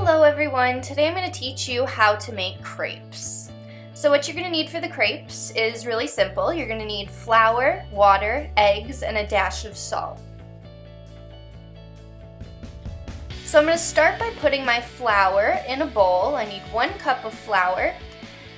Hello everyone, today I'm going to teach you how to make crepes. So what you're going to need for the crepes is really simple. You're going to need flour, water, eggs, and a dash of salt. So I'm going to start by putting my flour in a bowl. I need 1 cup of flour,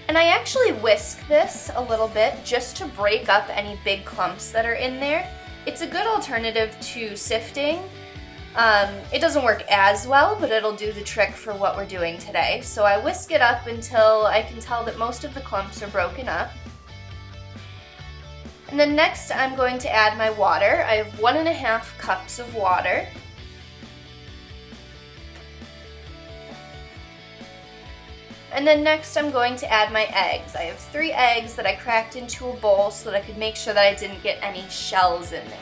and I actually whisk this a little bit just to break up any big clumps that are in there. It's a good alternative to sifting. It doesn't work as well, but it'll do the trick for what we're doing today. So I whisk it up until I can tell that most of the clumps are broken up. And then next I'm going to add my water. I have 1.5 cups of water. And then next I'm going to add my eggs. I have 3 eggs that I cracked into a bowl so that I could make sure that I didn't get any shells in there.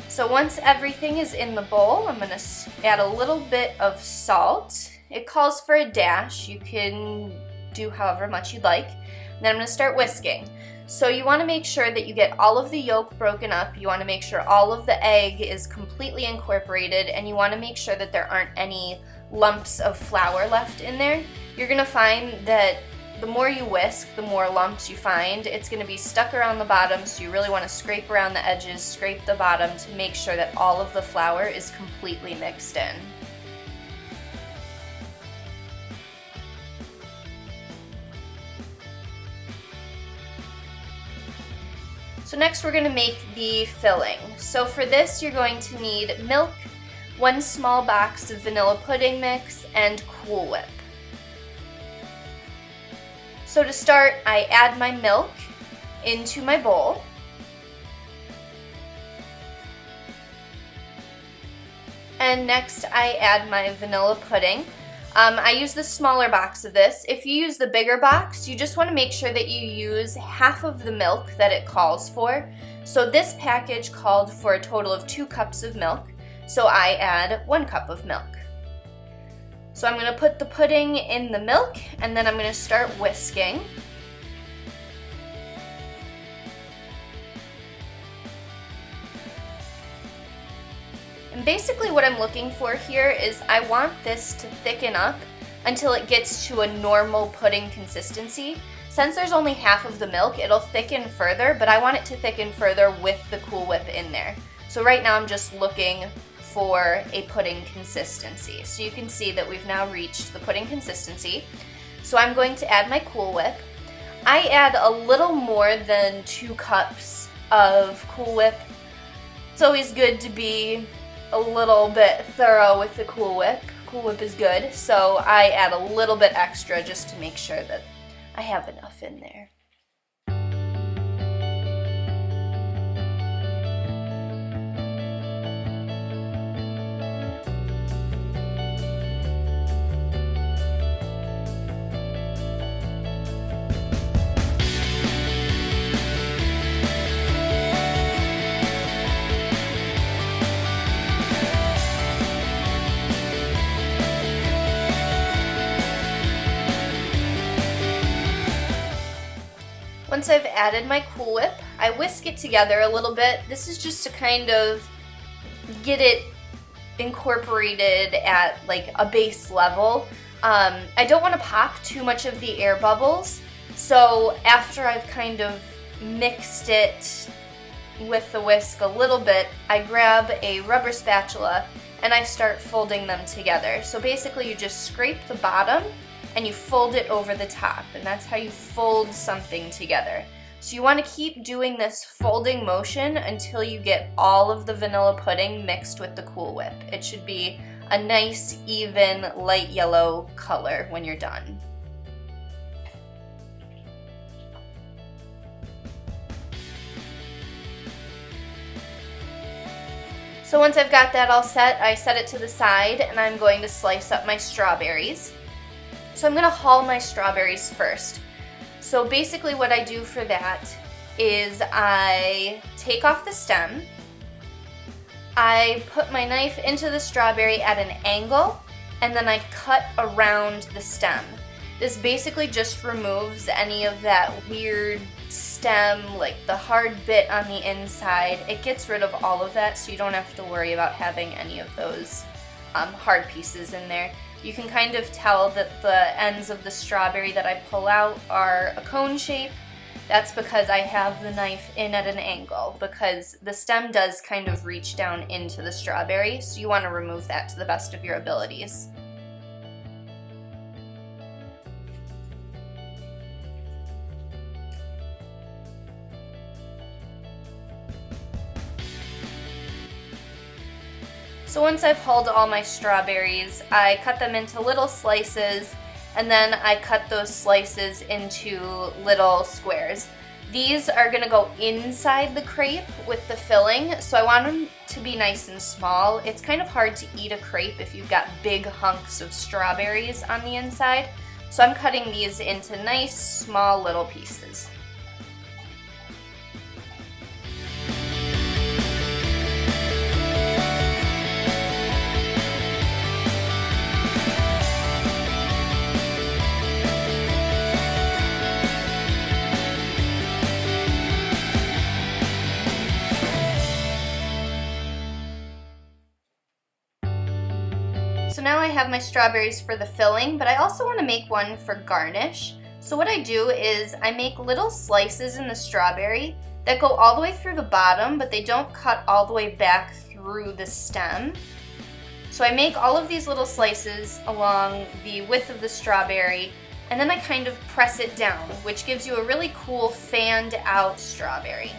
So once everything is in the bowl, I'm going to add a little bit of salt. It calls for a dash. You can do however much you'd like. And then I'm going to start whisking. So you want to make sure that you get all of the yolk broken up. You want to make sure all of the egg is completely incorporated, and you want to make sure that there aren't any lumps of flour left in there. You're going to find that the more you whisk, the more lumps you find. It's going to be stuck around the bottom, so you really want to scrape around the edges, scrape the bottom to make sure that all of the flour is completely mixed in. So next we're going to make the filling. So for this you're going to need milk, 1 small box of vanilla pudding mix, and Cool Whip. So to start, I add my milk into my bowl. And next I add my vanilla pudding. I use the smaller box of this. If you use the bigger box, you just want to make sure that you use half of the milk that it calls for. So this package called for a total of 2 cups of milk, so I add 1 cup of milk. So I'm going to put the pudding in the milk, and then I'm going to start whisking. And basically what I'm looking for here is I want this to thicken up until it gets to a normal pudding consistency. Since there's only half of the milk, it'll thicken further, but I want it to thicken further with the Cool Whip in there. So right now I'm just looking for a pudding consistency. So you can see that we've now reached the pudding consistency. So I'm going to add my Cool Whip. I add a little more than 2 cups of Cool Whip. It's always good to be a little bit thorough with the Cool Whip. Cool Whip is good, so I add a little bit extra just to make sure that I have enough in there. Once I've added my Cool Whip, I whisk it together a little bit. This is just to kind of get it incorporated at like a base level. I don't want to pop too much of the air bubbles, so after I've kind of mixed it with the whisk a little bit, I grab a rubber spatula and I start folding them together. So basically you just scrape the bottom and you fold it over the top, and that's how you fold something together. So you want to keep doing this folding motion until you get all of the vanilla pudding mixed with the Cool Whip. It should be a nice, even, light yellow color when you're done. So once I've got that all set, I set it to the side and I'm going to slice up my strawberries. So I'm going to hull my strawberries first. So basically what I do for that is I take off the stem, I put my knife into the strawberry at an angle, and then I cut around the stem. This basically just removes any of that weird stem, like the hard bit on the inside. It gets rid of all of that, so you don't have to worry about having any of those hard pieces in there. You can kind of tell that the ends of the strawberry that I pull out are a cone shape. That's because I have the knife in at an angle, because the stem does kind of reach down into the strawberry, so you want to remove that to the best of your abilities. So once I've hulled all my strawberries, I cut them into little slices, and then I cut those slices into little squares. These are gonna go inside the crepe with the filling, so I want them to be nice and small. It's kind of hard to eat a crepe if you've got big hunks of strawberries on the inside, so I'm cutting these into nice, small little pieces. So now I have my strawberries for the filling, but I also want to make one for garnish. So what I do is I make little slices in the strawberry that go all the way through the bottom, but they don't cut all the way back through the stem. So I make all of these little slices along the width of the strawberry, and then I kind of press it down, which gives you a really cool fanned out strawberry.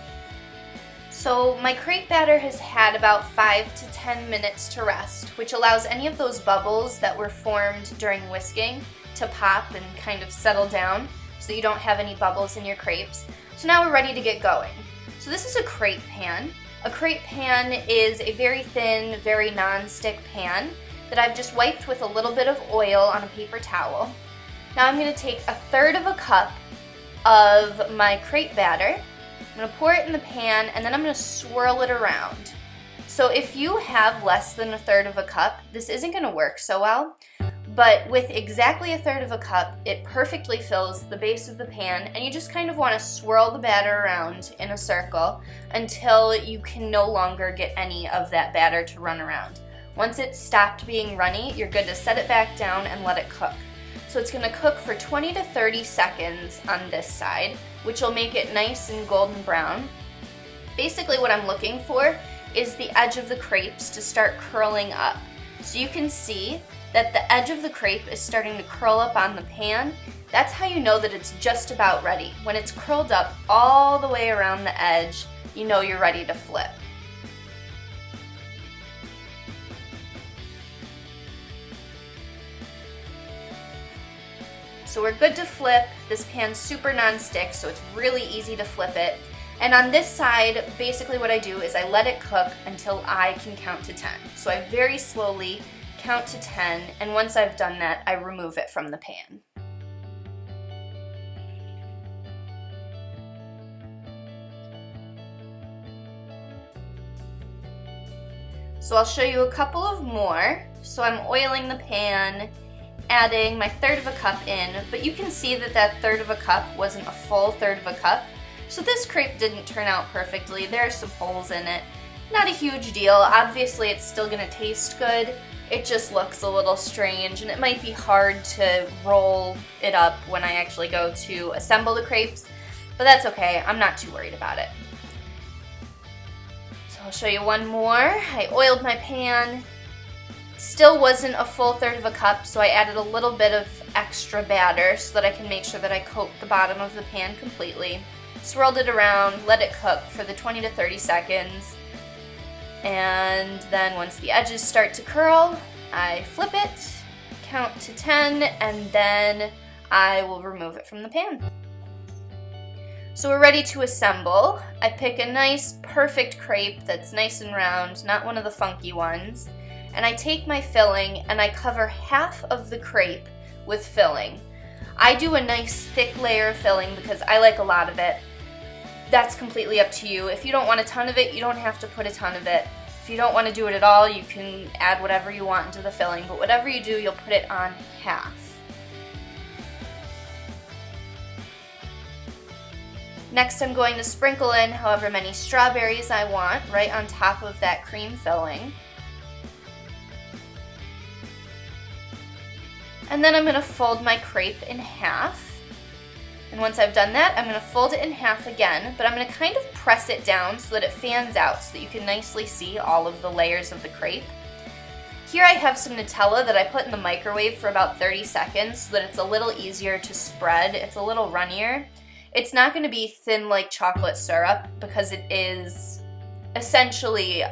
So my crepe batter has had about 5 to 10 minutes to rest, which allows any of those bubbles that were formed during whisking to pop and kind of settle down so you don't have any bubbles in your crepes. So now we're ready to get going. So this is a crepe pan. A crepe pan is a very thin, very non-stick pan that I've just wiped with a little bit of oil on a paper towel. Now I'm going to take 1/3 cup of my crepe batter. I'm going to pour it in the pan, and then I'm going to swirl it around. So if you have less than 1/3 cup, this isn't going to work so well, but with exactly 1/3 cup, it perfectly fills the base of the pan, and you just kind of want to swirl the batter around in a circle until you can no longer get any of that batter to run around. Once it's stopped being runny, you're good to set it back down and let it cook. So it's going to cook for 20 to 30 seconds on this side, which will make it nice and golden brown. Basically what I'm looking for is the edge of the crepes to start curling up. So you can see that the edge of the crepe is starting to curl up on the pan. That's how you know that it's just about ready. When it's curled up all the way around the edge, you know you're ready to flip. So we're good to flip. This pan's super non-stick, so it's really easy to flip it. And on this side, basically what I do is I let it cook until I can count to 10. So I very slowly count to 10, and once I've done that, I remove it from the pan. So I'll show you a couple of more. So I'm oiling the pan, adding my 1/3 cup in, but you can see that that 1/3 cup wasn't a full 1/3 cup. So this crepe didn't turn out perfectly. There are some holes in it. Not a huge deal. Obviously it's still gonna taste good. It just looks a little strange, and it might be hard to roll it up when I actually go to assemble the crepes, but that's okay. I'm not too worried about it. So I'll show you one more. I oiled my pan. Still wasn't a full 1/3 cup, so I added a little bit of extra batter so that I can make sure that I coat the bottom of the pan completely. Swirled it around, let it cook for the 20 to 30 seconds. And then once the edges start to curl, I flip it, count to 10, and then I will remove it from the pan. So we're ready to assemble. I pick a nice, perfect crepe that's nice and round, not one of the funky ones. And I take my filling and I cover half of the crepe with filling. I do a nice thick layer of filling because I like a lot of it. That's completely up to you. If you don't want a ton of it, you don't have to put a ton of it. If you don't want to do it at all, you can add whatever you want into the filling, but whatever you do, you'll put it on half. Next, I'm going to sprinkle in however many strawberries I want right on top of that cream filling. And then I'm going to fold my crepe in half. And once I've done that, I'm going to fold it in half again, but I'm going to kind of press it down so that it fans out so that you can nicely see all of the layers of the crepe. Here I have some Nutella that I put in the microwave for about 30 seconds so that it's a little easier to spread. It's a little runnier. It's not going to be thin like chocolate syrup because it is essentially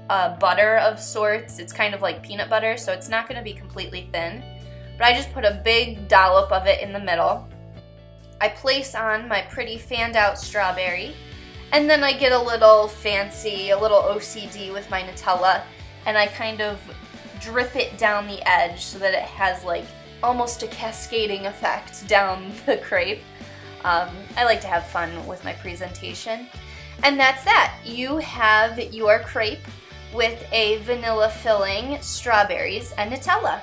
butter of sorts. It's kind of like peanut butter, so it's not going to be completely thin. But I just put a big dollop of it in the middle. I place on my pretty fanned out strawberry, and then I get a little fancy, a little OCD with my Nutella, and I kind of drip it down the edge so that it has like almost a cascading effect down the crepe. I like to have fun with my presentation. And that's that. You have your crepe with a vanilla filling, strawberries, and Nutella.